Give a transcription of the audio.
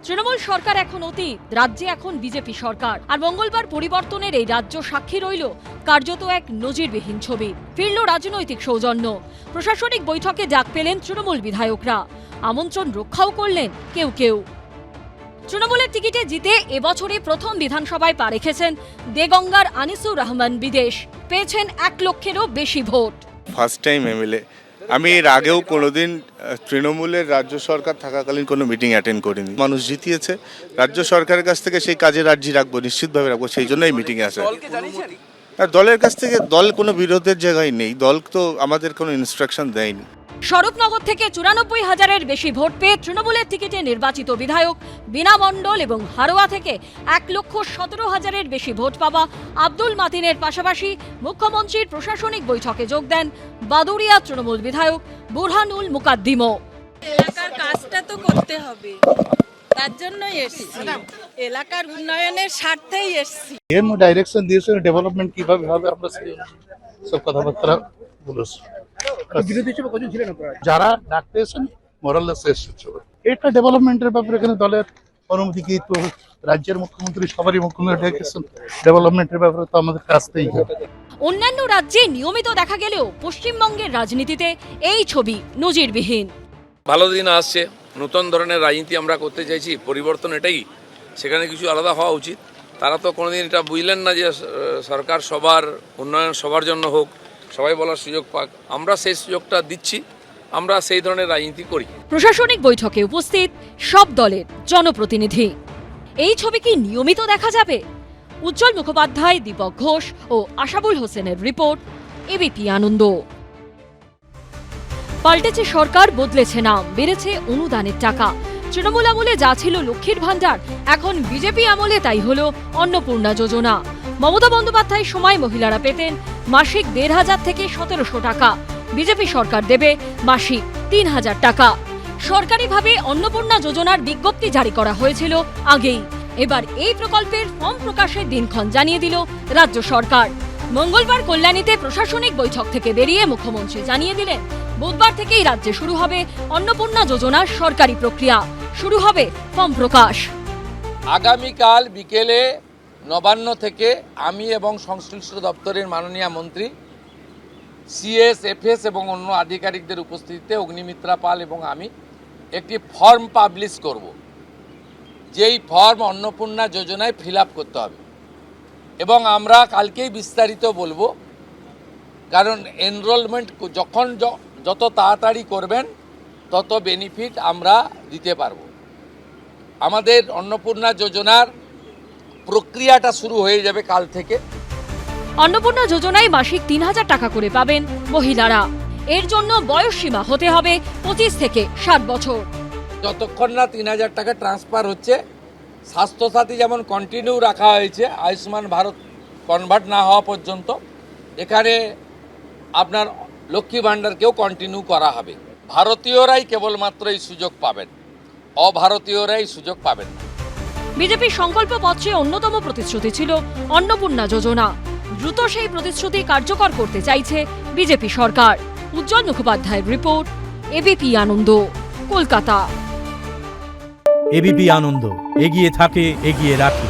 তৃণমূল সরকার এখন অতীত, রাজ্যে এখন বিজেপি সরকার। আর মঙ্গলবার পরিবর্তনের এই রাজ্য সাক্ষী রইল কার্যত এক নজিরবিহীন ছবি। ফিরল রাজনৈতিক সৌজন্য, প্রশাসনিক বৈঠকে ডাক পেলেন তৃণমূল বিধায়করা, আমন্ত্রণ রক্ষাও করলেন কেউ কেউ। তৃণমূলের টিকিটে জিতে এবছরে প্রথম বিধানসভায় পা রেখেছেন দেগঙ্গার আনিসুর রহমান বিদেশ, পেয়েছেন 1 লক্ষেরও বেশি ভোট। First time MLA. আমি এর আগেও কোনোদিন তৃণমূলের রাজ্য সরকার থাকাকালীন কোনো মিটিং অ্যাটেন্ড করিনি। মানুষ জিতিয়েছে, রাজ্য সরকারের কাছ থেকে সেই কাজের আর্জি রাখবো, নিশ্চিতভাবে রাখবো, সেই জন্য এই মিটিংয়ে আসা। আর দলের কাছ থেকে দল কোনো বিরোধের জায়গায় নেই, দল তো আমাদের কোনো ইনস্ট্রাকশন দেয়নি। স্বরূপনগর থেকে 94,000-এর বেশি ভোট পেয়ে তৃণমূলের টিকিটে নির্বাচিত বিধায়ক বীণা মণ্ডল এবং হারোয়া থেকে 1,17,000-এর বেশি ভোট পাওয়া আব্দুল মাতিনের পাশাপাশি মুখ্যমন্ত্রীর প্রশাসনিক বৈঠকে যোগ দেন বাদুড়িয়া তৃণমূল বিধায়ক বুরহানুল মুকাদ্দিমও। এলাকার কাজটা তো করতে হবে, তার জন্যই এসেছি, এলাকার উন্নয়নের স্বার্থেই এসেছি। এর ডাইরেকশন দিয়েছে, ডেভেলপমেন্ট কিভাবে হবে আমরা সব কথাবার্তা বলেছি। বিরোধী হিসেবে কজন ছিলেন আপনারা? যারা ডাকতে এসেছেন মোরাললেস এসেছে। এটা ডেভেলপমেন্টের ব্যাপারে এখানে দলের অনুমতি কি, তো রাজ্যের মুখ্যমন্ত্রী সবারই মুখ্যমন্ত্রী ডেকেছেন, ডেভেলপমেন্টের ব্যাপারে তো আমাদের কাজতেই হবে। অন্যান্য রাজ্যে নিয়মিত দেখা গেলেও পশ্চিমবঙ্গের রাজনীতিতে এই ছবি নজিরবিহীন। ভালো দিন আসছে, নতুন ধরনের রাজনীতি আমরা করতে চাইছি, পরিবর্তন এটাই, সেখানে কিছু আলাদা হওয়া উচিত। তারা তো কোনোদিন এটা বুঝলেন না যে সরকার সবার উন্নয়ন সবার জন্য হোক, সবাই বলার সুযোগ পাক। আমরা সেই সুযোগটা দিচ্ছি, আমরা সেই ধরনের রাজনীতি করি। প্রশাসনিক বৈঠকে উপস্থিত সব দলের জনপ্রতিনিধি। এই ছবি কি নিয়মিত দেখা যাবে? উজ্জ্বল মুখোপাধ্যায়, দীপক ঘোষ ও আশাবুল হোসেনের রিপোর্ট, এবিপি আনন্দ। পাল্টেছে সরকার, বদলেছে নাম, বেড়েছে অনুদানের টাকা। তৃণমূল আমলে যা ছিল লক্ষ্মীর ভান্ডার, এখন বিজেপি আমলে তাই হলো অন্নপূর্ণা যোজনা। মমতা বন্দ্যোপাধ্যায়ের সময় মহিলারা পেতেন মাসিক 1,500 থেকে 1,700 টাকা, বিজেপি সরকার দেবে মাসিক 3,000 টাকা। সরকারিভাবে অন্নপূর্ণা যোজনার বিজ্ঞপ্তি জারি করা হয়েছিল আগেই। এবার এই প্রকল্পের ফর্ম প্রকাশের দিনক্ষণ জানিয়ে দিল রাজ্য সরকার। মঙ্গলবার কল্যাণীতে প্রশাসনিক বৈঠক থেকে বেরিয়ে মুখ্যমন্ত্রী জানিয়ে দিলেন, বুধবার থেকেই রাজ্যে শুরু হবে অন্নপূর্ণা যোজনার সরকারি প্রক্রিয়া, শুরু হবে ফর্ম প্রকাশ। আগামীকাল বিকেলে নবান্ন থেকে আমি এবং সংশ্লিষ্ট দপ্তরের মাননীয় মন্ত্রী, সিএস, এফএস এবং অন্য আধিকারিকদের উপস্থিতিতে অগ্নিমিত্রা পাল এবং আমি একটি ফর্ম পাবলিশ করব, যেই ফর্ম অন্নপূর্ণা যোজনায় ফিল আপ করতে হবে। এবং আমরা কালকেই বিস্তারিত বলবো, কারণ এনরোলমেন্ট যখন যত তাড়াতাড়ি করবেন তত বেনিফিট আমরা দিতে পারব। আমাদের অন্নপূর্ণা যোজনার প্রক্রিয়াটা শুরু হয়ে যাবে কাল থেকে। অন্নপূর্ণা যোজনায় মাসিক 3,000 টাকা করে পাবেন মহিলারা। এর জন্য বয়সসীমা হতে হবে 25 থেকে 60 বছর। যতক্ষণ না 3,000 টাকা ট্রান্সফার হচ্ছে, স্বাস্থ্যসাথী যেমন কন্টিনিউ রাখা হয়েছে, আয়ুষ্মান ভারত কনভার্ট না হওয়া পর্যন্ত, এখানে আপনার লক্ষ্মী ভাণ্ডারকেও কন্টিনিউ করা হবে। ভারতীয়রাই কেবলমাত্র এই সুযোগ পাবেন, অভারতীয়রা এই সুযোগ পাবেন না। বিজেপির সংকল্প পত্রে অন্যতম প্রতিশ্রুতি ছিল অন্নপূর্ণা যোজনা। দ্রুত সেই প্রতিশ্রুতি কার্যকর করতে চাইছে বিজেপি সরকার। উজ্জ্বল মুখোপাধ্যায়ের রিপোর্ট, এবিপি আনন্দ, কলকাতা। এবিপি আনন্দ, এগিয়ে থাকে, এগিয়ে রাখে।